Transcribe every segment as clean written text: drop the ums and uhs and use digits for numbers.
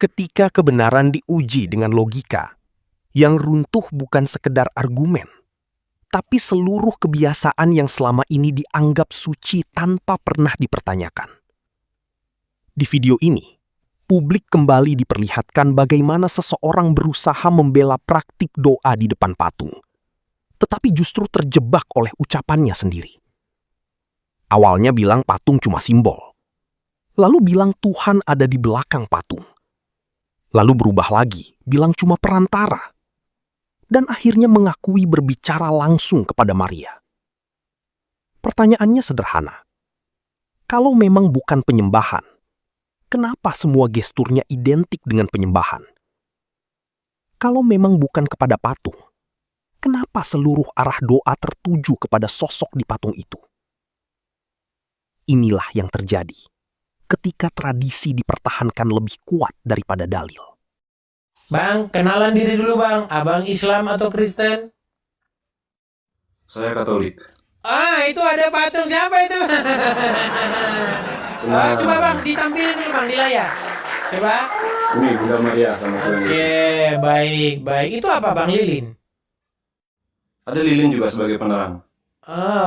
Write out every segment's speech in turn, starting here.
Ketika kebenaran diuji dengan logika, yang runtuh bukan sekedar argumen, tapi seluruh kebiasaan yang selama ini dianggap suci tanpa pernah dipertanyakan. Di video ini, publik kembali diperlihatkan bagaimana seseorang berusaha membela praktik doa di depan patung, tetapi justru terjebak oleh ucapannya sendiri. Awalnya bilang patung cuma simbol, lalu bilang Tuhan ada di belakang patung. Lalu berubah lagi, bilang cuma perantara. Dan akhirnya mengakui berbicara langsung kepada Maria. Pertanyaannya sederhana. Kalau memang bukan penyembahan, kenapa semua gesturnya identik dengan penyembahan? Kalau memang bukan kepada patung, kenapa seluruh arah doa tertuju kepada sosok di patung itu? Inilah yang terjadi ketika tradisi dipertahankan lebih kuat daripada dalil. Bang, kenalan diri dulu bang. Abang Islam atau Kristen? Saya Katolik. Itu ada patung siapa itu? Coba bang, ditampilin dulu bang di layar. Coba. Ini Bunda Maria sama Tuhan Yesus. Oke, baik. Itu apa bang, lilin? Ada lilin juga sebagai penerang.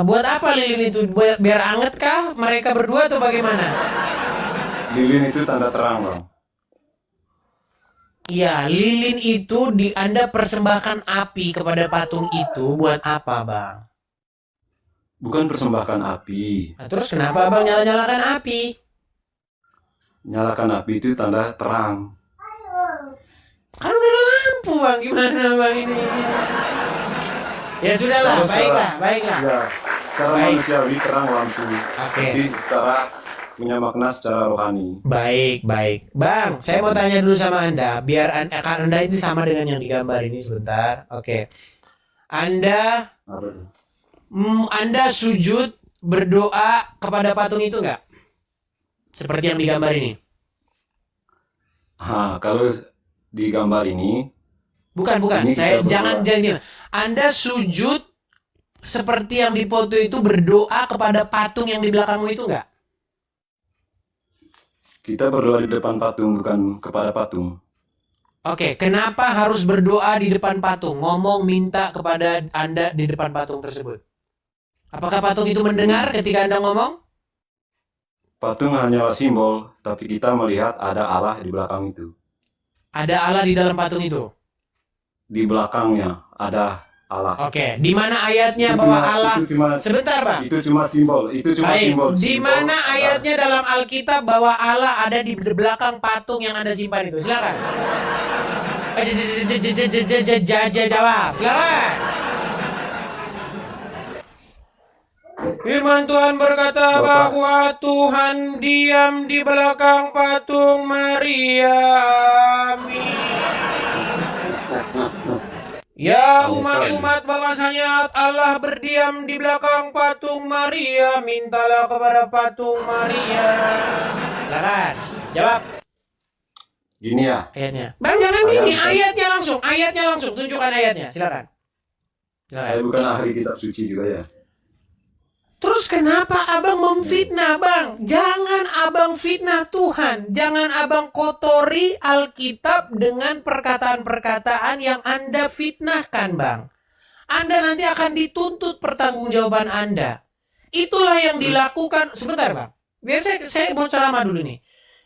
Buat apa lilin itu? Biar anget kah mereka berdua atau bagaimana? Lilin itu tanda terang, Bang. Iya, lilin itu Anda persembahkan api kepada patung itu buat apa, Bang? Bukan persembahkan api. Nah, terus kenapa Abang nyala-nyalakan api? Nyalakan api itu tanda terang. Kan udah ada lampu, Bang. Gimana, Bang, ini? Ya sudahlah, baiklah. Ya, secara manusiawi terang lampu. Oke. Tapi secara punya makna secara rohani. Baik. Bang, saya mau tanya dulu sama Anda, biar Anda itu sama dengan yang digambar ini sebentar. Oke. Anda sujud berdoa kepada patung itu enggak? Seperti yang digambar ini. Kalau di gambar ini Bukan. Ini Jangan. Anda sujud seperti yang dipoto itu berdoa kepada patung yang di belakangmu itu enggak? kita berdoa di depan patung, bukan kepada patung. Oke, kenapa harus berdoa di depan patung? Ngomong minta kepada Anda di depan patung tersebut. Apakah patung itu mendengar ketika Anda ngomong? Patung hanyalah simbol, tapi kita melihat ada Allah di belakang itu. Ada Allah di dalam patung itu. Di belakangnya ada Allah. Oke, di mana ayatnya Itu bahwa cuma- Allah? itu cuma- Sebentar, Bang. Itu cuma simbol. Baik, di simbol. mana ayatnya dalam Alkitab bahwa Allah ada di belakang patung yang Anda simpan itu? Silakan. Jawab. Silakan. Firman Tuhan berkata Bapak. bahwa Tuhan diam di belakang patung Maria. Amin. Ya umat-umat, bahwasanya Allah berdiam di belakang patung Maria, mintalah kepada patung Maria. Silakan, jawab Gini ya, ayatnya. Bang, jangan gini, ayatnya langsung, tunjukkan ayatnya, silakan. saya bukan ahli kitab suci juga ya. Terus kenapa abang memfitnah, bang? Jangan abang fitnah Tuhan. Jangan abang kotori Alkitab dengan perkataan-perkataan yang Anda fitnahkan, bang. Anda nanti akan dituntut pertanggungjawaban Anda. Itulah yang dilakukan. Sebentar, bang. Biar saya mau ceramah dulu nih.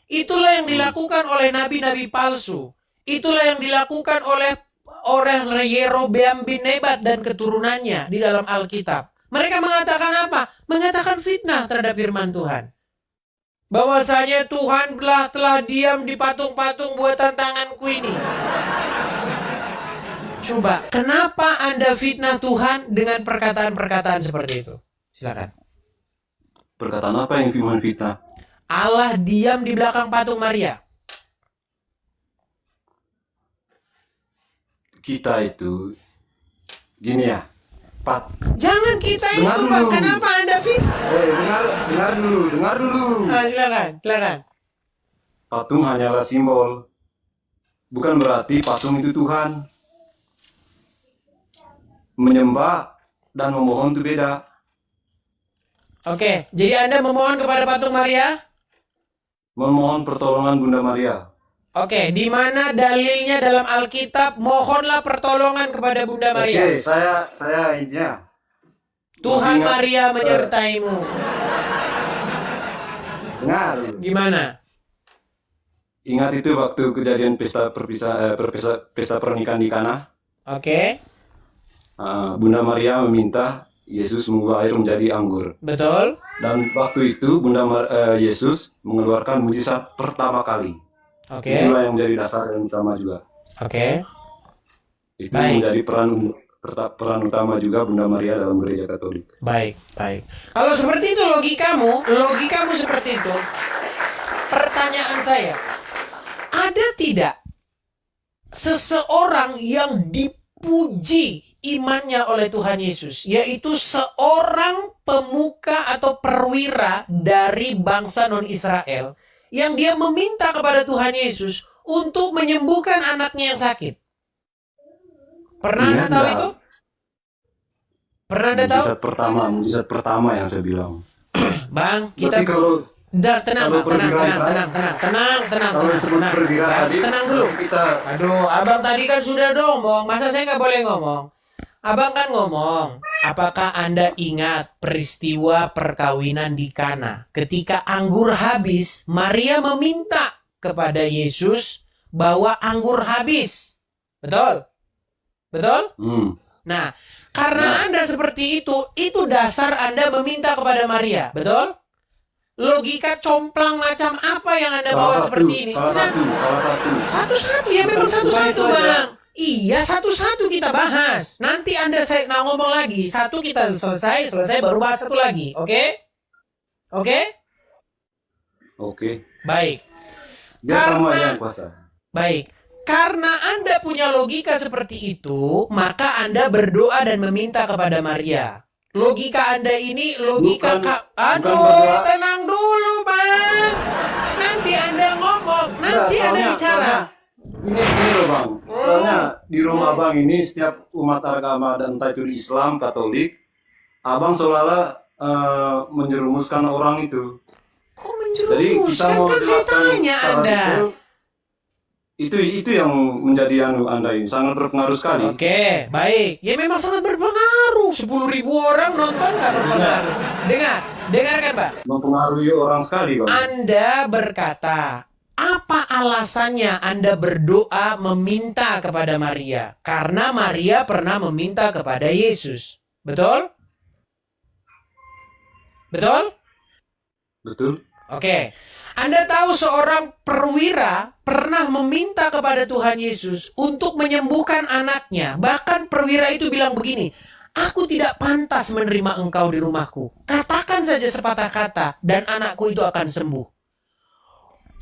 Itulah yang dilakukan oleh nabi-nabi palsu. Itulah yang dilakukan oleh orang Yerobeam bin Nebat dan keturunannya di dalam Alkitab. Mereka mengatakan apa? Mengatakan fitnah terhadap firman Tuhan. Bahwasanya Tuhan telah diam di patung-patung buatan tanganku ini. Coba, kenapa Anda fitnah Tuhan dengan perkataan-perkataan seperti itu? Silakan. Perkataan apa yang firman fitnah? Allah diam di belakang patung Maria. Kita itu gini ya, Jangan kita itu, Dengar Pak. dulu. Kenapa Anda fitnah? dengar dulu. Silakan. Patung hanyalah simbol. Bukan berarti patung itu Tuhan. Menyembah dan memohon itu beda. Oke, jadi Anda memohon kepada patung Maria? Memohon pertolongan Bunda Maria. Oke, di mana dalilnya dalam Alkitab? Mohonlah pertolongan kepada Bunda Maria. Oke, saya intinya. Tuhan Masih ingat, Maria menyertaimu. Dengar. Gimana? Ingat itu waktu kejadian pesta pernikahan di Kana? Oke, Bunda Maria meminta Yesus mengubah air menjadi anggur. betul. Dan waktu itu Yesus mengeluarkan mujizat pertama kali. Oke, Itulah yang menjadi dasar yang utama juga. oke. Itu Baik. menjadi peran utama juga Bunda Maria dalam gereja Katolik. Baik, baik. Kalau seperti itu logikamu seperti itu. Pertanyaan saya, ada tidak seseorang yang dipuji imannya oleh Tuhan Yesus, yaitu seorang pemuka atau perwira dari bangsa non-Israel yang dia meminta kepada Tuhan Yesus untuk menyembuhkan anaknya yang sakit? Pernah Anda tahu itu? Pernah Anda tahu? Mujizat pertama yang saya bilang. Bang, Berarti kita kalau tenang, kalau Bang, perwira Israel- kalau disebut perwira tadi, tenang dulu. kita Aduh, abang tadi kan sudah ngomong, masa saya nggak boleh ngomong? Abang kan ngomong, apakah Anda ingat peristiwa perkawinan di Kana? Ketika anggur habis, Maria meminta kepada Yesus bahwa anggur habis. Betul? Betul? Nah, karena Anda seperti itu dasar Anda meminta kepada Maria. Betul? Logika complang macam apa yang Anda bawa seperti ini? salah satu. Satu-satu ya, memang satu-satu, Bukan itu aja. Bang. Iya, satu-satu kita bahas. Nanti Anda ngomong lagi. Satu kita selesai baru bahas satu lagi. Oke? Oke? Oke. Baik. Biar kamu aja yang kuasa. Baik. Karena Anda punya logika seperti itu, maka Anda berdoa dan meminta kepada Maria. Logika Anda ini logika Bukan berdoa. tenang dulu, Bang. Nanti Anda ngomong, nanti Anda bicara. Ini loh Bang, soalnya di rumah Bang ini setiap umat agama dan entah itu di Islam, Katolik, Abang seolah-olah menjerumuskan orang itu. Kok Jadi kita menjerumuskan? mau Kan saya jelaskan tanya secara Anda. detail. Itu yang menjadi Anda ini sangat berpengaruh sekali. Oke, baik. Ya memang sangat berpengaruh. 10.000 orang nonton nggak berpengaruh. Dengarkan, Pak. Mempengaruhi orang sekali Bang. Anda berkata, apa alasannya Anda berdoa meminta kepada Maria? Karena Maria pernah meminta kepada Yesus. Betul? Betul? Betul? Oke. Anda tahu seorang perwira pernah meminta kepada Tuhan Yesus untuk menyembuhkan anaknya. Bahkan perwira itu bilang begini, aku tidak pantas menerima engkau di rumahku. Katakan saja sepatah kata dan anakku itu akan sembuh.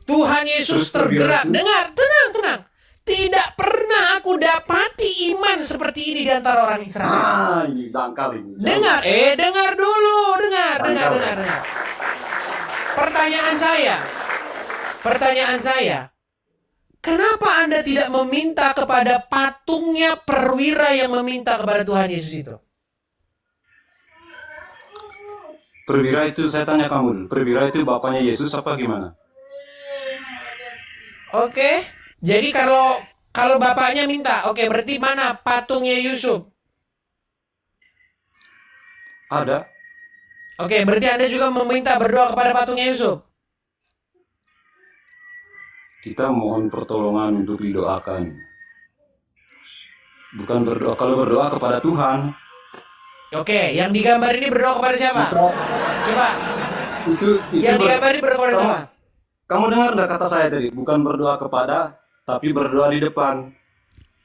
Tuhan Yesus Terus perwira tergerak. itu- Dengar, tenang. Tidak pernah aku dapati iman seperti ini di antara orang Israel. Ini dangkal ini. Dengar dulu. Dengar. Mantap. Pertanyaan saya, kenapa Anda tidak meminta kepada patungnya perwira yang meminta kepada Tuhan Yesus itu? Perwira itu saya tanya kamu dulu. Perwira itu bapaknya Yesus apa gimana? Oke, jadi kalau bapaknya minta, oke, berarti mana patungnya Yusuf? Ada. Oke, berarti Anda juga meminta berdoa kepada patungnya Yusuf. Kita mohon pertolongan untuk didoakan. Bukan berdoa. Kalau berdoa kepada Tuhan, Oke, yang digambar ini berdoa kepada siapa? Coba, itu yang digambar ini berdoa kepada kamu, siapa? kamu dengar enggak kata saya tadi? Bukan berdoa kepada, tapi berdoa di depan.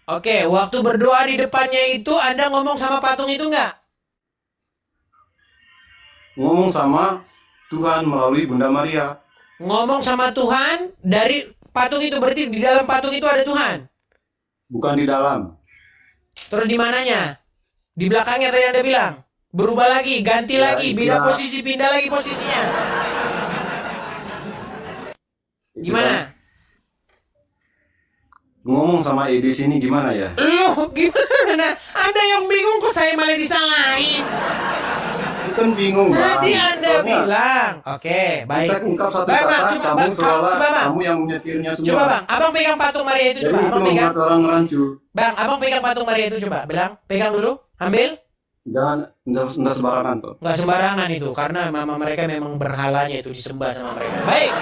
Oke, waktu berdoa di depannya itu Anda ngomong sama patung itu enggak? Ngomong sama Tuhan melalui Bunda Maria. Ngomong sama Tuhan dari patung itu, berarti di dalam patung itu ada Tuhan. Bukan di dalam. Terus di mananya? Di belakangnya tadi Anda bilang. Berubah lagi, ganti Ya, lagi, istilah- pindah lagi posisinya. Itu Gimana? kan. Ngomong sama di sini gimana ya? Loh, gimana? Anda yang bingung kok saya malah disalahin. itu kan bingung, Bang. Tadi Anda Soalnya bilang, oke, baik. kita ungkap satu Bang, kata, coba, kamu Bang, seolah coba, Bang. kamu yang menyetirnya semua. Coba Bang, abang pegang patung Maria itu, Jadi coba, itu abang pegang. membuat orang rancu. Bang, abang pegang patung Maria itu, coba, bilang, pegang dulu, ambil. Jangan enggak sembarangan tuh. Nggak sembarangan itu, karena mama mereka memang berhalanya itu disembah sama mereka. Baik,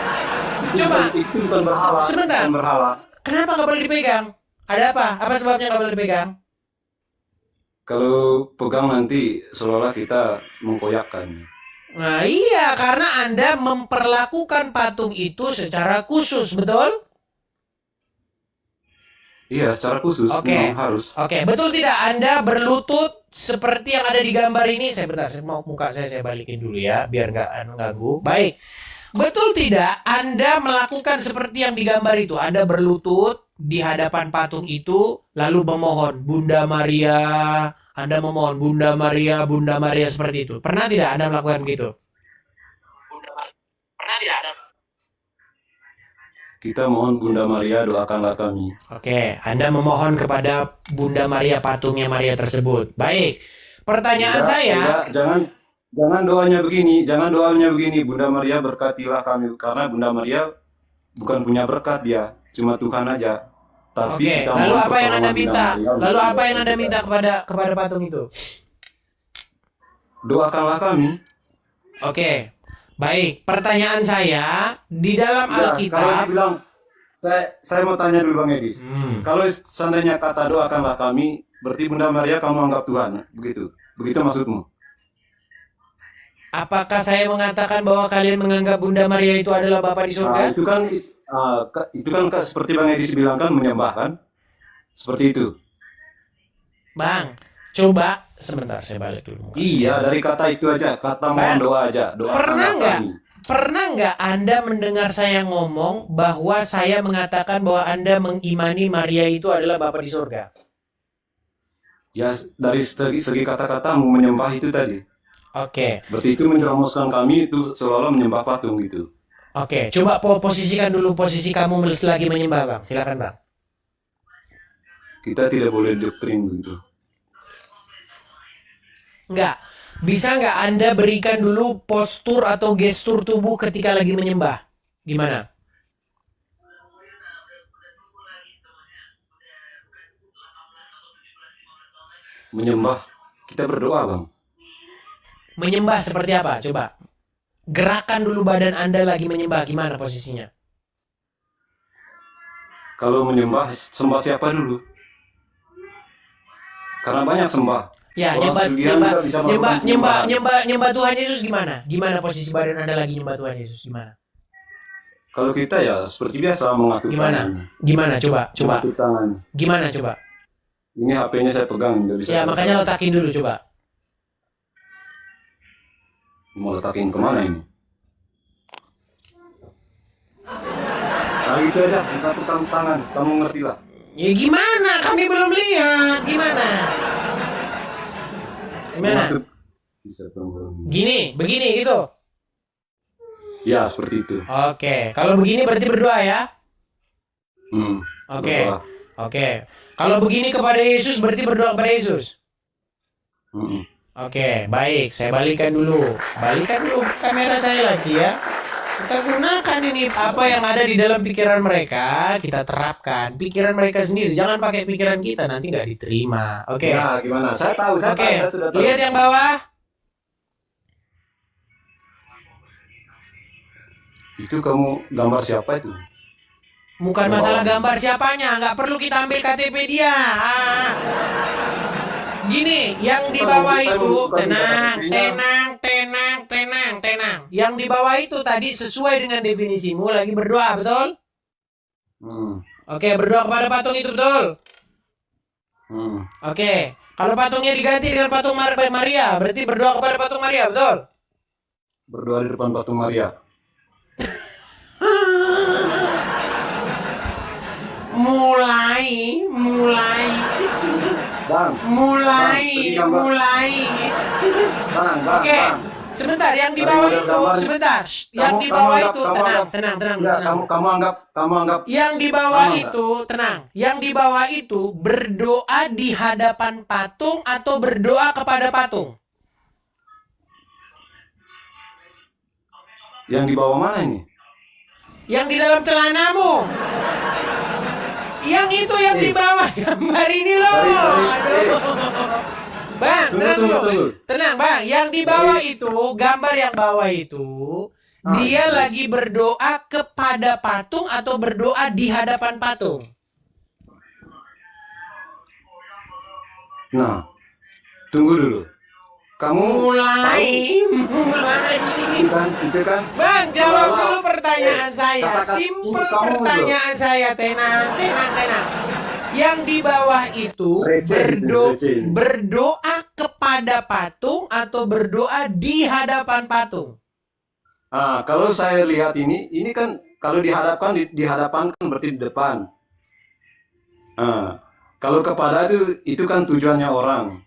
coba. Itu bukan berhala. Sebentar. Bukan berhala. Kenapa nggak boleh dipegang? Ada apa? Apa sebabnya nggak boleh dipegang? Kalau pegang nanti seolah kita mengkoyakkan. Nah iya, karena Anda memperlakukan patung itu secara khusus, betul? Iya, secara khusus Oke. memang harus. Oke, betul tidak Anda berlutut seperti yang ada di gambar ini? Saya mau muka saya balikin dulu ya, biar nggak ganggu. Baik, betul tidak Anda melakukan seperti yang digambar itu? Anda berlutut di hadapan patung itu, lalu memohon, Bunda Maria, Anda memohon, Bunda Maria seperti itu. Pernah tidak Anda melakukan begitu? Pernah tidak Anda? Kita mohon Bunda Maria doakanlah kami. Oke, Anda memohon kepada Bunda Maria, patungnya Maria tersebut. Baik, pertanyaan saya... Jangan doanya begini, Bunda Maria berkatilah kami, karena Bunda Maria bukan punya berkat dia, cuma Tuhan aja. Tapi Oke, kita lalu mohon apa yang Anda pertolongan minta? Bunda Maria. Lalu apa yang Anda minta kepada patung itu? Doakanlah kami. Oke, baik. Pertanyaan saya, di dalam Ya, kalau Alkitab... dibilang, saya mau tanya dulu Bang Edis. Kalau seandainya kata doakanlah kami, berarti Bunda Maria kamu anggap Tuhan, begitu? Begitu maksudmu? Apakah saya mengatakan bahwa kalian menganggap Bunda Maria itu adalah Bapa di Nah, surga? itu kan seperti Bang Edis bilang kan, menyembah kan? Seperti itu. Bang, coba sebentar saya balik dulu. Iya, dari kata itu aja, kata mohon doa aja, doakanlah kami. Pernah nggak Anda mendengar saya ngomong bahwa saya mengatakan bahwa Anda mengimani Maria itu adalah Bapa di surga? Ya, dari segi kata-katamu menyembah itu tadi. Oke. Berarti itu menjerumuskan kami itu seolah menyembah patung gitu. Oke, coba posisikan dulu posisi kamu lagi menyembah, Bang. Silakan, Bang. Kita tidak boleh doktrin begitu. Enggak. Bisa nggak Anda berikan dulu postur atau gestur tubuh ketika lagi menyembah? Gimana? Menyembah, kita berdoa, Bang. Menyembah seperti apa? Coba. Gerakan dulu badan Anda lagi menyembah. Gimana posisinya? Kalau menyembah, sembah siapa dulu? Karena banyak sembah. Ya, Orang sebagian juga bisa melakukan penyembahan. nyembah Tuhan Yesus gimana? Gimana posisi badan Anda lagi nyembah Tuhan Yesus? Gimana? Kalau kita ya seperti biasa mengatur Gimana? tangan. Gimana? Coba. Mengatur tangan. Gimana coba? Ini HP-nya saya pegang, nggak bisa. Ya, saya makanya pegang. letakin dulu coba. Mau letakin kemana ini? Nah gitu aja, mengatur tangan. Kamu ngerti lah. Ya gimana? Kami belum lihat. Gimana? Mengatur. Bisa tunggu. Gini, begini gitu. Ya seperti itu. Oke, kalau begini berarti berdoa ya. Oke. Berdoa. Oke. Kalau begini kepada Yesus berarti berdoa kepada Yesus. Oke, baik. Saya balikan dulu. Balikan dulu kamera saya lagi ya. Kita gunakan ini apa yang ada di dalam pikiran mereka, kita terapkan pikiran mereka sendiri. Jangan pakai pikiran kita, nanti nggak diterima. Oke. Ya gimana? Saya tahu, saya sudah tahu. Lihat yang bawah. Itu kamu gambar siapa itu? Bukan masalah gambar siapanya, nggak perlu kita ambil KTP dia. Gini, yang di bawah itu tenang. Yang di bawah itu tadi sesuai dengan definisimu lagi berdoa, betul? Oke, berdoa kepada patung itu, betul? Oke, kalau patungnya diganti dengan patung Maria, berarti berdoa kepada patung Maria, betul? Berdoa di depan patung Maria. Mulai. Bang. Oke. Sebentar, yang di bawah itu, sebentar. Yang di bawah itu, tenang. Kamu anggap. Yang di bawah itu, tenang. Yang di bawah itu berdoa di hadapan patung atau berdoa kepada patung? Yang di bawah mana ini? Yang di dalam celanamu. Yang itu yang di bawah gambar ini loh. Aduh. Bang, Tunggu. Tenang, Bang. Yang di bawah itu, gambar yang bawah itu, dia yes. lagi berdoa kepada patung atau berdoa di hadapan patung? Nah, tunggu dulu. Kamu Mulai. itu kan? Bang, jawab Seolah-olah, dulu pertanyaan saya. katakan, Simpel ini kamu pertanyaan saya, tenang. Yang di bawah itu Receh. berdoa kepada patung atau berdoa di hadapan patung? Ah, kalau saya lihat ini kan kalau dihadapkan di hadapan kan berarti di depan. Ah, kalau kepada itu kan tujuannya orang.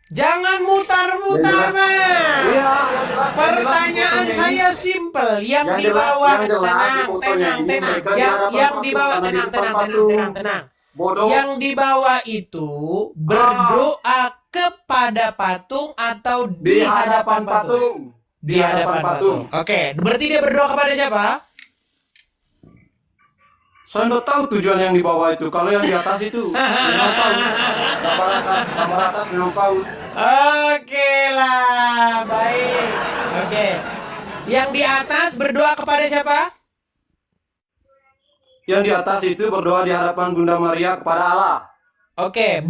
Jangan mutar-mutar, Yang jelas- Bang. Iya, yang jelas. Pertanyaan saya simpel. Yang Yang di jelas- bawah, yang jelas di fotonya ini mereka di hadapan Yang di patung, bawah, karena di tenang. depan patung. Bodoh. Yang di bawah itu berdoa kepada patung atau Di hadapan patung. Di hadapan patung. Oke, berarti dia berdoa kepada siapa? Saya nggak tahu tujuan yang di bawah itu. Kalau yang di atas itu memang paus. Gambar atas memang paus. Oke lah, baik. Oke. Yang di atas berdoa kepada siapa? Yang di atas itu berdoa di hadapan Bunda Maria kepada Allah. Oke,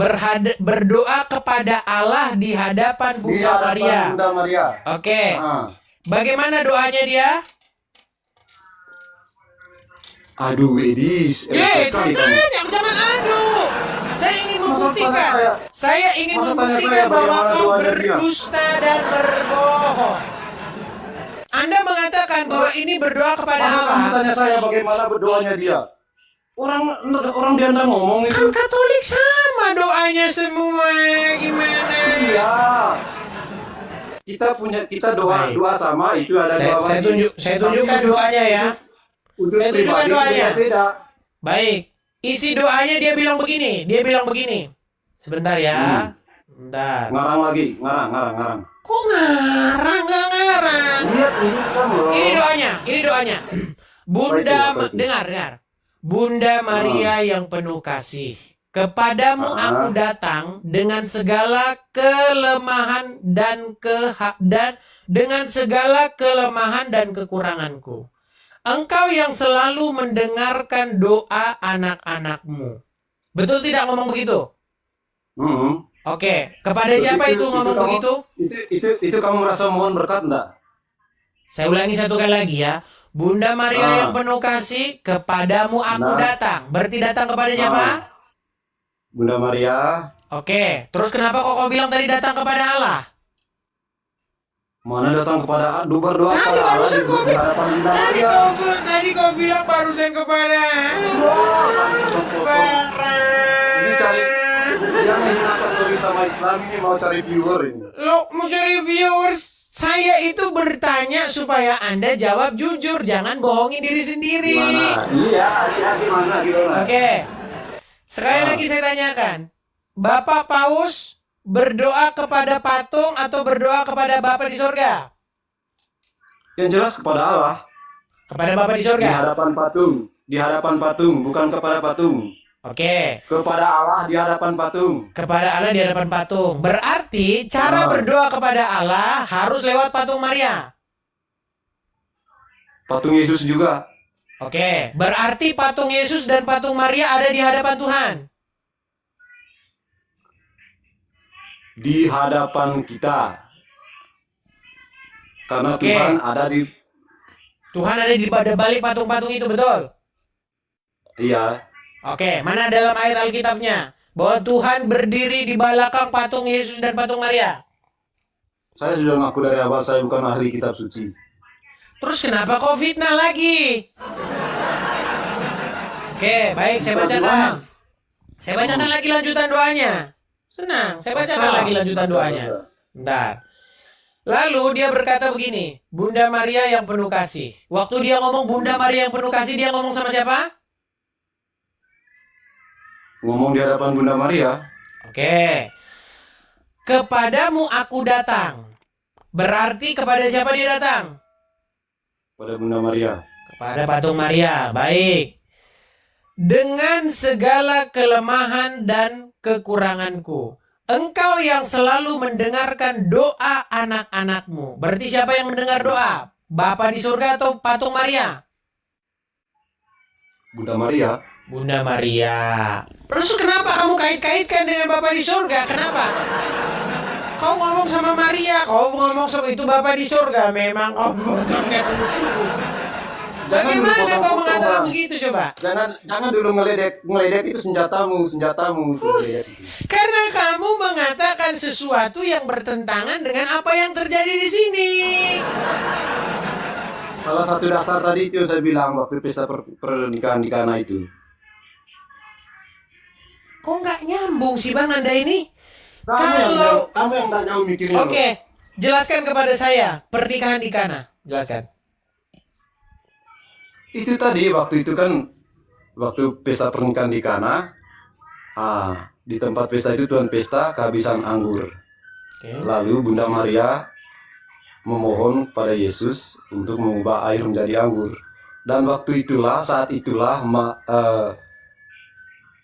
berdoa kepada Allah di hadapan Di Bunda hadapan Maria. Bunda Maria. Oke. Ah. Bagaimana doanya dia? Aduh, Edis. Sekali kamu. jangan aduh. Saya ingin Masa membuktikan. tanya Saya ingin Masa tanya membuktikan saya bahwa bagaimana kau doanya dia? berdusta dan berbohong. Anda mengatakan bahwa ini berdoa kepada Masa kamu Allah. tanya saya bagaimana berdoanya dia? Orang dia anda ngomong itu. Kan Katolik sama doanya semua. Gimana? Iya. Kita doa Baik. sama itu ada doa wajib. Saya Tapi tunjukkan doanya ya. Wujud Saya tunjukkan pribadi doanya. beda-beda. Baik. Isi doanya dia bilang begini. Sebentar ya. Bentar. Ngarang lagi, ngarang. Kok ngarang? Nggak ngarang. Lihat tunjukkan loh. Ini doanya. Bunda, Apa itu? dengar. Bunda Maria yang penuh kasih, kepadamu aku datang dengan segala kelemahan dan dengan segala kelemahan dan kekuranganku. Engkau yang selalu mendengarkan doa anak-anakmu. Betul tidak ngomong begitu? Hmm. Oke, kepada siapa itu ngomong kamu- begitu? Itu kamu merasa mohon berkat enggak? Saya ulangi satu kali lagi ya. Bunda Maria yang penuh kasih, kepadamu aku Nah. datang. Berarti datang kepada siapa? Bunda Maria, Oke, terus kenapa kok kau bilang tadi datang kepada Allah? mana datang kepada berdoa Tadi kepada Allah barusan di kau di hadapan Bunda Maria. tadi kau bilang barusan kepada Ini cari dia menghinakan Tobi sama Islam ini mau cari viewer ini. Lo mau cari viewers? Saya itu bertanya supaya Anda jawab jujur, jangan bohongin diri sendiri. Gimana? Iya, gimana? Oke. Sekali lagi saya tanyakan. Bapak Paus berdoa kepada patung atau berdoa kepada Bapa di surga? Yang jelas kepada Allah Kepada Bapa di di surga. hadapan patung, bukan kepada patung. Oke. Kepada Allah di hadapan patung. Kepada Allah di hadapan patung. Berarti cara berdoa kepada Allah harus lewat patung Maria. Patung Yesus juga. Oke. Berarti patung Yesus dan patung Maria ada di hadapan Tuhan. Di hadapan kita. Karena Oke. Tuhan ada di balik patung-patung itu, betul? iya. Oke, mana dalam ayat Alkitabnya bahwa Tuhan berdiri di belakang patung Yesus dan patung Maria? Saya sudah ngaku dari awal saya bukan ahli kitab suci. Terus kenapa kau fitnah lagi? Oke, baik, saya bacakan. Saya bacakan lagi lanjutan doanya. Senang, saya bacakan lagi lanjutan doanya. Bentar. Lalu dia berkata begini, Bunda Maria yang penuh kasih. Waktu dia ngomong Bunda Maria yang penuh kasih, dia ngomong sama siapa? Ngomong di hadapan Bunda Maria. Oke. Kepadamu aku datang. Berarti kepada siapa dia datang? pada Bunda Maria. Kepada patung Maria. Baik. Dengan segala kelemahan dan kekuranganku, engkau yang selalu mendengarkan doa anak-anakmu. Berarti siapa yang mendengar doa? Bapa di surga atau patung Maria? Bunda Maria. Bunda Maria. Terus kenapa kamu kait-kaitkan dengan Bapa di surga? Kenapa? Kau ngomong sama Maria, kau ngomong sama itu Bapa di surga. Memang kau nggak sungguh-sungguh. Bagaimana kau potong-potong, mengatakan Bang. begitu coba? Jangan dulu ngeledek itu senjatamu. Ngeledek itu. Karena kamu mengatakan sesuatu yang bertentangan dengan apa yang terjadi di sini. Salah satu dasar tadi itu saya bilang waktu pesta pernikahan di Kana itu. Kok nggak nyambung sih Bang Anda ini? Kamu yang nggak jauh mikirnya. Oke, jelaskan kepada saya pernikahan di Kana. Jelaskan. Itu tadi waktu itu kan waktu pesta pernikahan di Kana, di tempat pesta itu Tuhan pesta kehabisan anggur. Oke. Lalu Bunda Maria memohon pada Yesus untuk mengubah air menjadi anggur. Dan saat itulah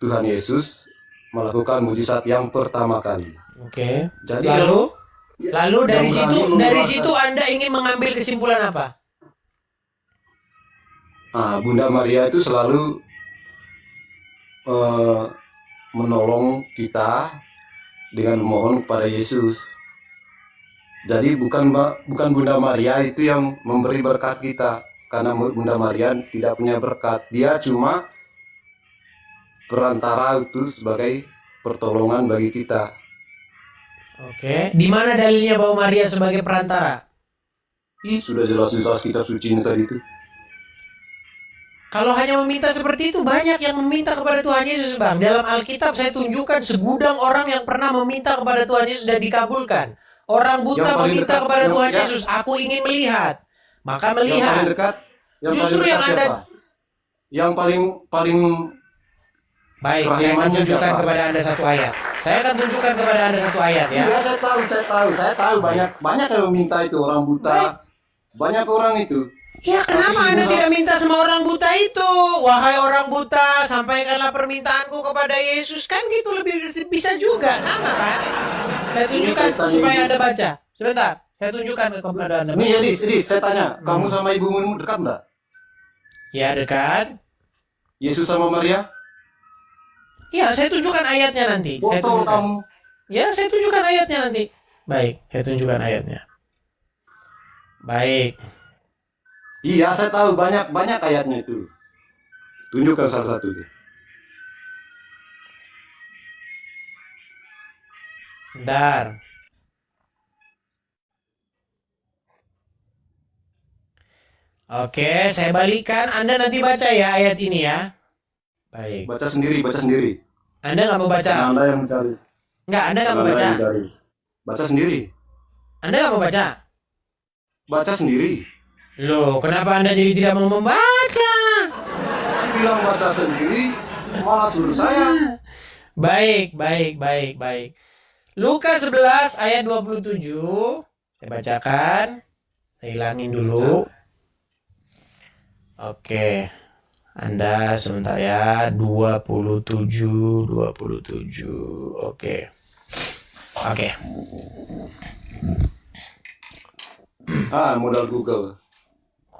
Tuhan Yesus melakukan mujizat yang pertama kali. Oke. Jadi Lalu dari yang situ berani dari mengeluarkan- situ Anda ingin mengambil kesimpulan apa? Bunda Maria itu selalu menolong kita dengan memohon kepada Yesus. Jadi bukan Bunda Maria itu yang memberi berkat kita, karena Bunda Maria tidak punya berkat. Dia cuma perantara itu sebagai pertolongan bagi kita. Oke. Di mana dalilnya bahwa Maria sebagai perantara? Sudah jelas-jelas kitab suci tadi itu. Kalau hanya meminta seperti itu, banyak yang meminta kepada Tuhan Yesus, Bang. Dalam Alkitab saya tunjukkan segudang orang yang pernah meminta kepada Tuhan Yesus dan dikabulkan. Orang buta Yang paling meminta dekat, kepada yang- Tuhan ya. Yesus, aku ingin melihat. Maka Yang paling melihat. dekat, Justru yang Anda- siapa? Yang paling Baik, saya akan Kerahimannya tunjukkan siapa? kepada Anda satu ayat. Saya akan tunjukkan kepada Anda satu ayat ya. Iya, saya tahu banyak yang meminta itu orang buta. Banyak orang itu. Ya kenapa Tapi Anda Ibu- tidak minta sama orang buta itu? Wahai orang buta, sampaikanlah permintaanku kepada Yesus. Kan gitu lebih bisa juga, sama kan? Saya tunjukkan kaitannya supaya ini. Anda baca. Sebentar, saya tunjukkan kepada Anda. Nih, jadi saya tanya, kamu sama ibumu dekat enggak? Ya dekat. Yesus sama Maria? Ya, saya tunjukkan ayatnya nanti. Saya Botol tunjukkan. kamu. Ya, saya tunjukkan ayatnya nanti. Baik, saya tunjukkan ayatnya. Baik. Iya, saya tahu banyak ayatnya itu. Tunjukkan salah satu deh. Bentar. Oke, saya balikan. Anda nanti baca ya ayat ini ya. Baik. Baca sendiri. Anda nggak mau baca? Anda yang mencari. Nggak, Anda nggak mau Anda baca? yang mencari. Baca sendiri. Anda nggak mau baca? Baca sendiri. Loh, kenapa Anda jadi tidak mau membaca? Bilang baca sendiri, malah suruh saya. Baik. Lukas 11 ayat 27. Saya bacakan. Saya hilangin dulu. Oke. Anda sebentar ya. 27. Oke. Modal Google.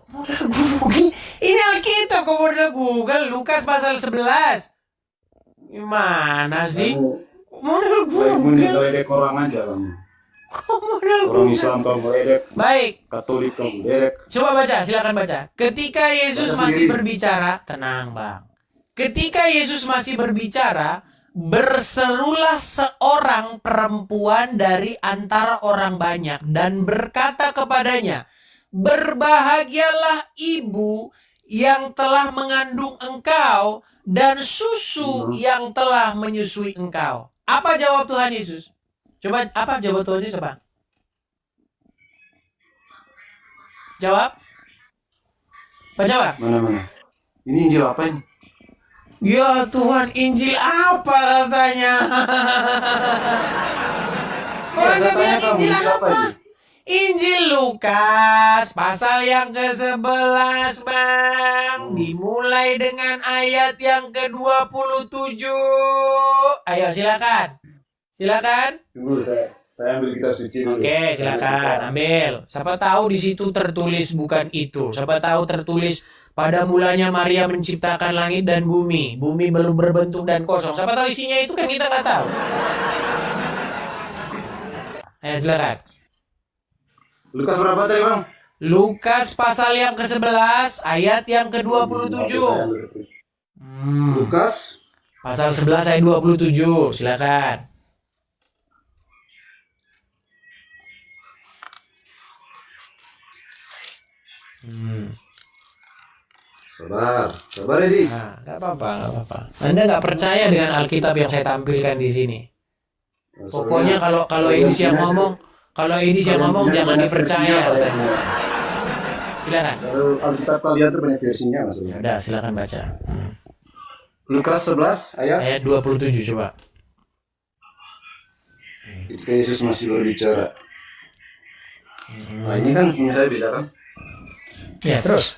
Modal Google. Ini Alkitab kok modal Google. Lukas pasal 11. Gimana sih? Modal Baik, Google. ngeledek orang aja kamu. Kok modal Orang Google? Islam kamu ledek, Baik. Katolik kamu ledek. Coba baca, silakan baca. Ketika Yesus Baca masih sendiri. berbicara, tenang Bang. Ketika Yesus masih berbicara, berserulah seorang perempuan dari antara orang banyak dan berkata kepadanya, "Berbahagialah ibu yang telah mengandung engkau dan susu yang telah menyusui engkau." Apa jawab Tuhan Yesus? Coba apa jawab Tuhan Yesus, Bang? Jawab. Baca, Bang. Mana? Ini Injil apa ini? Ya Tuhan, Injil apa katanya? Ya, saya Orang bilang tanya kamu, Injil Injil apa apa? ini? Injil Lukas pasal yang ke-11, Bang. Dimulai dengan ayat yang ke-27. Ayo silakan. Silakan. Tunggu, saya ambil kitab suci dulu. Oke, silakan ambil. Siapa tahu di situ tertulis bukan itu. Siapa tahu tertulis pada mulanya Maria menciptakan langit dan bumi. Bumi belum berbentuk dan kosong. Siapa tahu isinya itu kan kita nggak tahu. Ayo silakan. Lukas berapa tadi, Bang? Lukas pasal yang ke-11 ayat yang ke-27. Lukas Pasal 11 ayat 27. Silakan. Sabar Edis. Nah, nggak apa-apa. Anda nggak percaya dengan Alkitab yang saya tampilkan di sini. Pokoknya kalau Edis yang ngomong, jangan dipercaya. Silakan. Kalau Alkitab kalian tuh banyak versinya Ya maksudnya. udah, silakan baca. Lukas 11 ayat. Ayat 27 coba. Ketika Yesus masih berbicara. Nah, ini kan punya saya beda kan? Ya, terus.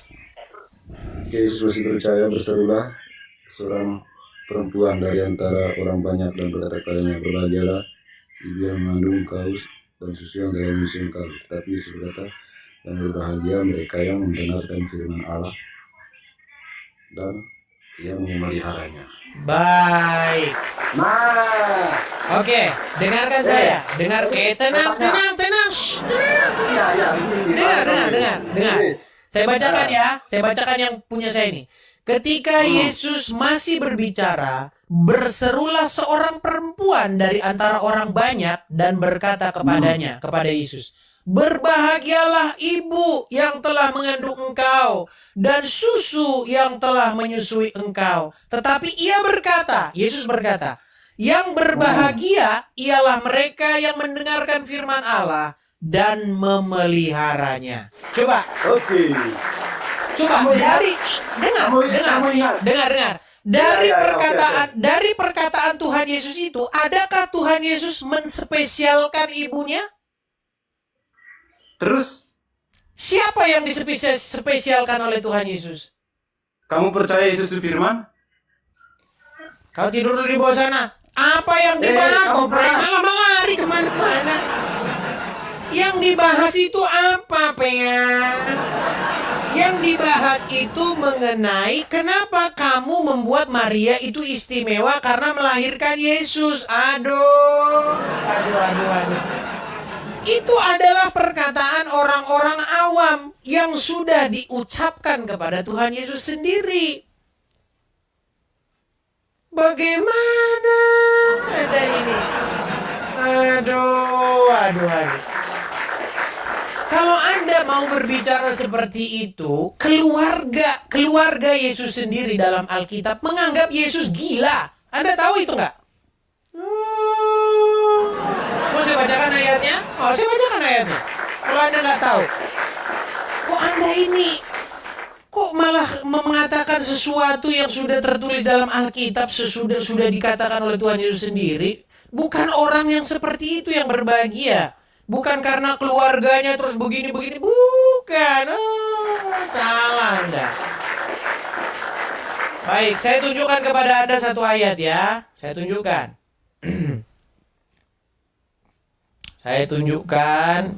Ketika Yesus masih berbicara, berserulah seorang perempuan dari antara orang banyak dan berkata kepadanya, berbahagialah ibu yang mengandung engkau dan susu yang dalam usus engkau. Tetapi Yesus berkata, yang berbahagia mereka yang mendengarkan firman Allah dan yang memeliharanya. Baik. Nah, Oke, dengarkan saya. Tenang. Shh, tenang. Dengar. Saya bacakan yang punya saya ini. Ketika Yesus masih berbicara, berserulah seorang perempuan dari antara orang banyak dan berkata kepada Yesus, berbahagialah ibu yang telah mengandung engkau dan susu yang telah menyusui engkau. Tetapi Yesus berkata, yang berbahagia ialah mereka yang mendengarkan firman Allah dan memeliharanya. Coba. oke. Coba dengar. Dari perkataan Tuhan Yesus itu, adakah Tuhan Yesus menspesialkan ibunya? Terus, Siapa yang dispesialkan oleh Tuhan Yesus? kamu percaya Yesus itu firman? Kau tidur dulu di bawah sana. Apa yang dibahas? Kau malah lari kemana-mana. Yang dibahas itu apa, Pean? Yang dibahas itu mengenai kenapa kamu membuat Maria itu istimewa karena melahirkan Yesus. Aduh. Itu adalah perkataan orang-orang awam yang sudah diucapkan kepada Tuhan Yesus sendiri. Bagaimana ada ini? Aduh. Kalau Anda mau berbicara seperti itu, keluarga Yesus sendiri dalam Alkitab menganggap Yesus gila. Anda tahu itu nggak? Mau saya bacakan ayatnya? Saya bacakan ayatnya. Kalau Anda nggak tahu, kok Anda ini kok malah mengatakan sesuatu yang sudah tertulis dalam Alkitab, sudah dikatakan oleh Tuhan Yesus sendiri? Bukan orang yang seperti itu yang berbahagia. Bukan karena keluarganya terus begini. Bukan. Salah Anda. Baik, saya tunjukkan kepada Anda satu ayat ya. Saya tunjukkan.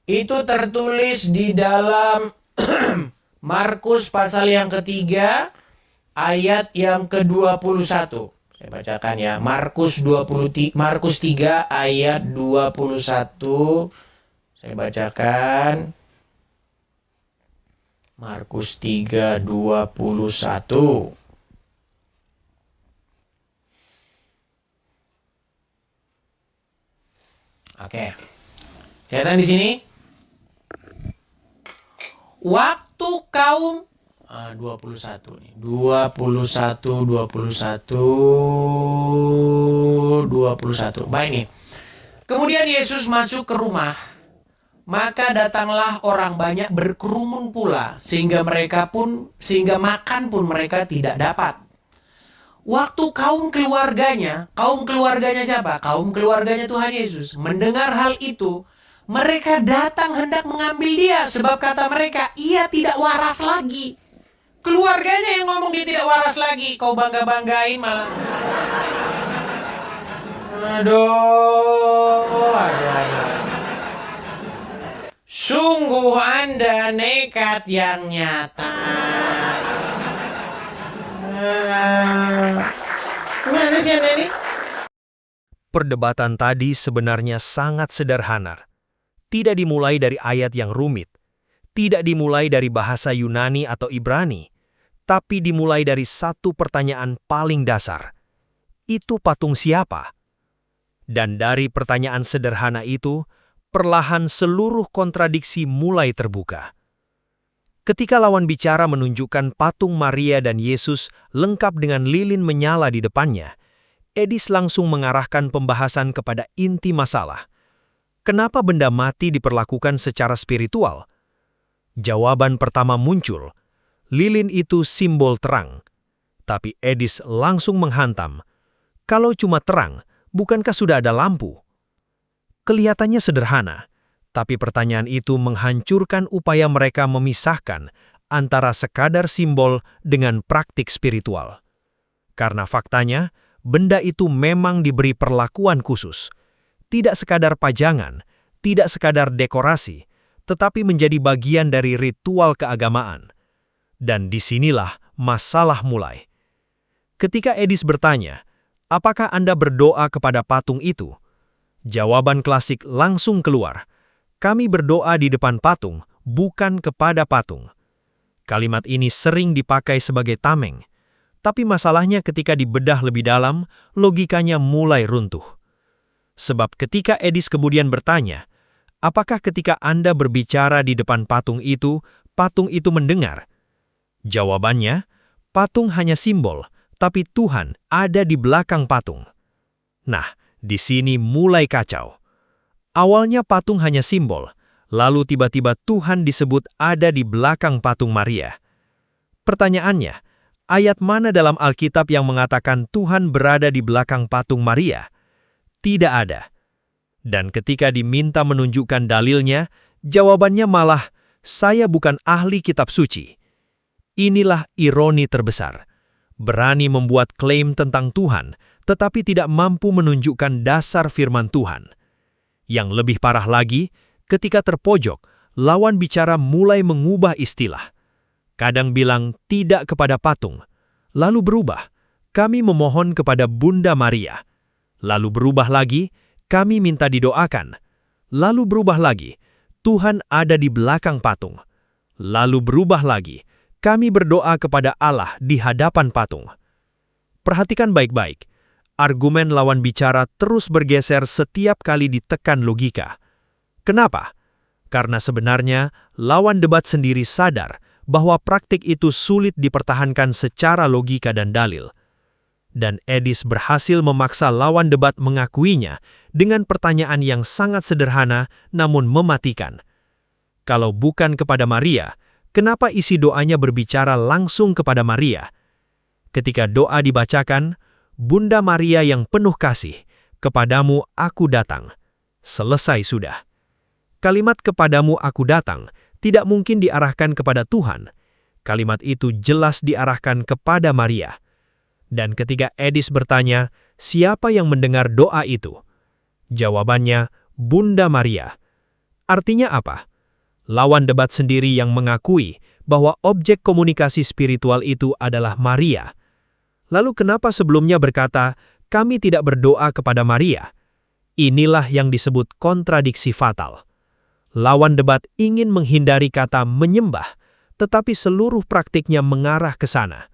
Itu tertulis di dalam Markus pasal yang ketiga, ayat yang ke-21. Saya bacakan ya. Markus 3 ayat 21. Saya bacakan. Markus 3, 21. Oke. Kelihatan di sini? Waktu kaum 21 nih. 21. Baik nih. Kemudian Yesus masuk ke rumah. Maka datanglah orang banyak berkerumun pula sehingga makan pun mereka tidak dapat. Waktu kaum keluarganya siapa? Kaum keluarganya Tuhan Yesus mendengar hal itu, mereka datang hendak mengambil dia, sebab kata mereka, ia tidak waras lagi. Keluarganya yang ngomong dia tidak waras lagi, kau bangga-banggain malah. Aduh. Sungguh Anda nekat yang nyata. Gimana sih Anda ini? Perdebatan tadi sebenarnya sangat sederhana. Tidak dimulai dari ayat yang rumit, tidak dimulai dari bahasa Yunani atau Ibrani, tapi dimulai dari satu pertanyaan paling dasar. Itu patung siapa? Dan dari pertanyaan sederhana itu, perlahan seluruh kontradiksi mulai terbuka. Ketika lawan bicara menunjukkan patung Maria dan Yesus lengkap dengan lilin menyala di depannya, Edis langsung mengarahkan pembahasan kepada inti masalah. Kenapa benda mati diperlakukan secara spiritual? Jawaban pertama muncul, lilin itu simbol terang. Tapi Edis langsung menghantam, kalau cuma terang, bukankah sudah ada lampu? Kelihatannya sederhana, tapi pertanyaan itu menghancurkan upaya mereka memisahkan antara sekadar simbol dengan praktik spiritual. Karena faktanya, benda itu memang diberi perlakuan khusus. Tidak sekadar pajangan, tidak sekadar dekorasi, tetapi menjadi bagian dari ritual keagamaan. Dan disinilah masalah mulai. Ketika Edis bertanya, apakah Anda berdoa kepada patung itu? Jawaban klasik langsung keluar. Kami berdoa di depan patung, bukan kepada patung. Kalimat ini sering dipakai sebagai tameng. Tapi masalahnya ketika dibedah lebih dalam, logikanya mulai runtuh. Sebab ketika Edis kemudian bertanya, apakah ketika Anda berbicara di depan patung itu mendengar? Jawabannya, patung hanya simbol, tapi Tuhan ada di belakang patung. Nah, di sini mulai kacau. Awalnya patung hanya simbol, lalu tiba-tiba Tuhan disebut ada di belakang patung Maria. Pertanyaannya, ayat mana dalam Alkitab yang mengatakan Tuhan berada di belakang patung Maria? Tidak ada. Dan ketika diminta menunjukkan dalilnya, jawabannya malah, saya bukan ahli kitab suci. Inilah ironi terbesar. Berani membuat klaim tentang Tuhan, tetapi tidak mampu menunjukkan dasar firman Tuhan. Yang lebih parah lagi, ketika terpojok, lawan bicara mulai mengubah istilah. Kadang bilang tidak kepada patung, lalu berubah, kami memohon kepada Bunda Maria. Lalu berubah lagi, kami minta didoakan. Lalu berubah lagi, Tuhan ada di belakang patung. Lalu berubah lagi, kami berdoa kepada Allah di hadapan patung. Perhatikan baik-baik. Argumen lawan bicara terus bergeser setiap kali ditekan logika. Kenapa? Karena sebenarnya lawan debat sendiri sadar bahwa praktik itu sulit dipertahankan secara logika dan dalil. Dan Edis berhasil memaksa lawan debat mengakuinya dengan pertanyaan yang sangat sederhana namun mematikan. Kalau bukan kepada Maria, kenapa isi doanya berbicara langsung kepada Maria? Ketika doa dibacakan, Bunda Maria yang penuh kasih, kepadamu aku datang. Selesai sudah. Kalimat kepadamu aku datang tidak mungkin diarahkan kepada Tuhan. Kalimat itu jelas diarahkan kepada Maria. Dan ketika Edis bertanya, siapa yang mendengar doa itu? Jawabannya, Bunda Maria. Artinya apa? Lawan debat sendiri yang mengakui bahwa objek komunikasi spiritual itu adalah Maria. Lalu kenapa sebelumnya berkata, kami tidak berdoa kepada Maria? Inilah yang disebut kontradiksi fatal. Lawan debat ingin menghindari kata menyembah, tetapi seluruh praktiknya mengarah ke sana.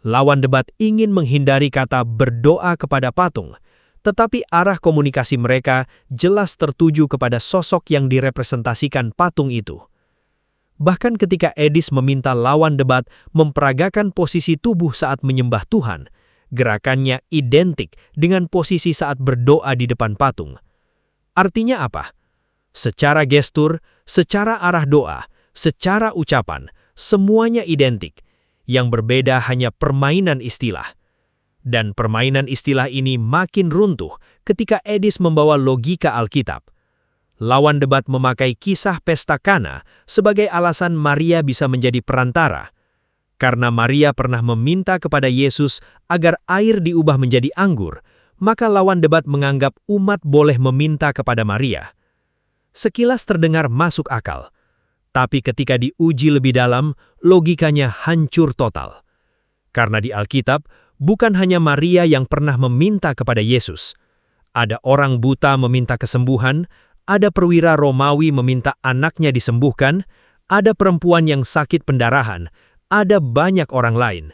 Lawan debat ingin menghindari kata berdoa kepada patung, tetapi arah komunikasi mereka jelas tertuju kepada sosok yang direpresentasikan patung itu. Bahkan ketika Edis meminta lawan debat memperagakan posisi tubuh saat menyembah Tuhan, gerakannya identik dengan posisi saat berdoa di depan patung. Artinya apa? Secara gestur, secara arah doa, secara ucapan, semuanya identik. Yang berbeda hanya permainan istilah. Dan permainan istilah ini makin runtuh ketika Eddis membawa logika Alkitab. Lawan debat memakai kisah pesta Kana sebagai alasan Maria bisa menjadi perantara. Karena Maria pernah meminta kepada Yesus agar air diubah menjadi anggur, maka lawan debat menganggap umat boleh meminta kepada Maria. Sekilas terdengar masuk akal, tapi ketika diuji lebih dalam, logikanya hancur total. Karena di Alkitab, bukan hanya Maria yang pernah meminta kepada Yesus. Ada orang buta meminta kesembuhan, ada perwira Romawi meminta anaknya disembuhkan, ada perempuan yang sakit pendarahan, ada banyak orang lain.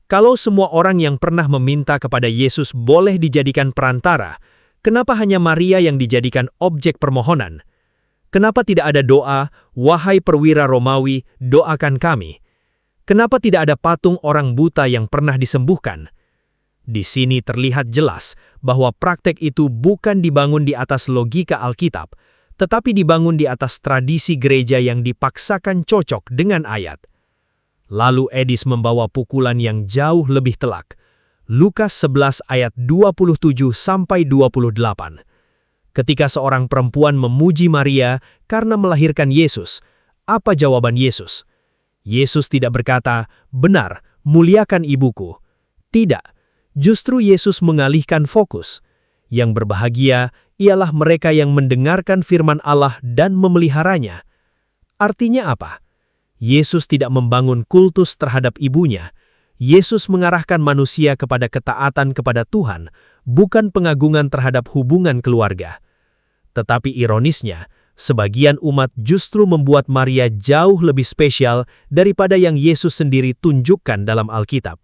Kalau semua orang yang pernah meminta kepada Yesus boleh dijadikan perantara, kenapa hanya Maria yang dijadikan objek permohonan? Kenapa tidak ada doa, "Wahai perwira Romawi, doakan kami"? Kenapa tidak ada patung orang buta yang pernah disembuhkan? Di sini terlihat jelas bahwa praktek itu bukan dibangun di atas logika Alkitab, tetapi dibangun di atas tradisi gereja yang dipaksakan cocok dengan ayat. Lalu Eddis membawa pukulan yang jauh lebih telak. Lukas 11 ayat 27-28. Ketika seorang perempuan memuji Maria karena melahirkan Yesus, apa jawaban Yesus? Yesus tidak berkata, "Benar, muliakan ibuku." Tidak, justru Yesus mengalihkan fokus. Yang berbahagia ialah mereka yang mendengarkan firman Allah dan memeliharanya. Artinya apa? Yesus tidak membangun kultus terhadap ibunya. Yesus mengarahkan manusia kepada ketaatan kepada Tuhan, bukan pengagungan terhadap hubungan keluarga. Tetapi ironisnya, sebagian umat justru membuat Maria jauh lebih spesial daripada yang Yesus sendiri tunjukkan dalam Alkitab.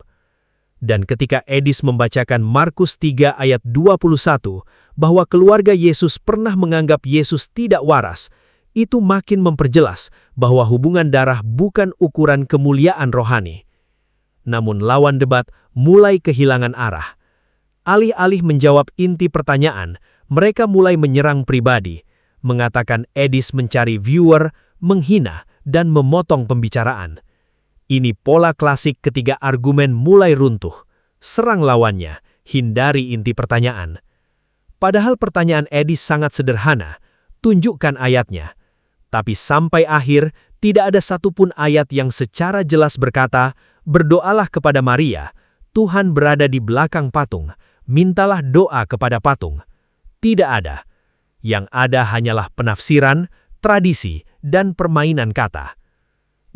Dan ketika Eddis membacakan Markus 3 ayat 21 bahwa keluarga Yesus pernah menganggap Yesus tidak waras, itu makin memperjelas bahwa hubungan darah bukan ukuran kemuliaan rohani. Namun lawan debat mulai kehilangan arah. Alih-alih menjawab inti pertanyaan, mereka mulai menyerang pribadi, mengatakan Eddis mencari viewer, menghina, dan memotong pembicaraan. Ini pola klasik ketika argumen mulai runtuh. Serang lawannya, hindari inti pertanyaan. Padahal pertanyaan Eddis sangat sederhana, tunjukkan ayatnya. Tapi sampai akhir, tidak ada satupun ayat yang secara jelas berkata, "Berdoalah kepada Maria, Tuhan berada di belakang patung, mintalah doa kepada patung." Tidak ada. Yang ada hanyalah penafsiran, tradisi, dan permainan kata.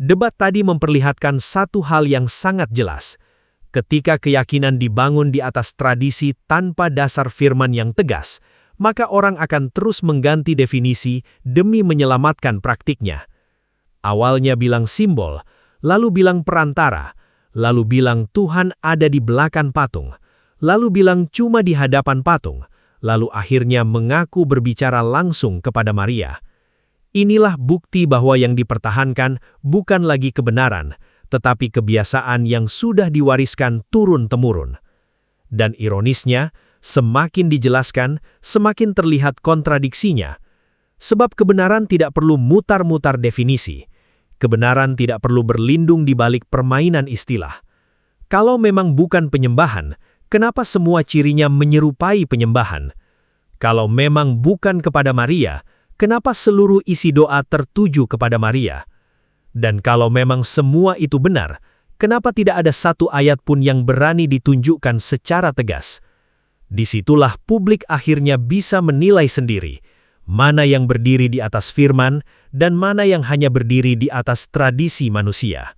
Debat tadi memperlihatkan satu hal yang sangat jelas. Ketika keyakinan dibangun di atas tradisi tanpa dasar firman yang tegas, maka orang akan terus mengganti definisi demi menyelamatkan praktiknya. Awalnya bilang simbol, lalu bilang perantara, lalu bilang Tuhan ada di belakang patung, lalu bilang cuma di hadapan patung, lalu akhirnya mengaku berbicara langsung kepada Maria. Inilah bukti bahwa yang dipertahankan bukan lagi kebenaran, tetapi kebiasaan yang sudah diwariskan turun-temurun. Dan ironisnya, semakin dijelaskan, semakin terlihat kontradiksinya. Sebab kebenaran tidak perlu mutar-mutar definisi. Kebenaran tidak perlu berlindung di balik permainan istilah. Kalau memang bukan penyembahan, kenapa semua cirinya menyerupai penyembahan? Kalau memang bukan kepada Maria, kenapa seluruh isi doa tertuju kepada Maria? Dan kalau memang semua itu benar, kenapa tidak ada satu ayat pun yang berani ditunjukkan secara tegas? Disitulah publik akhirnya bisa menilai sendiri, mana yang berdiri di atas firman dan mana yang hanya berdiri di atas tradisi manusia.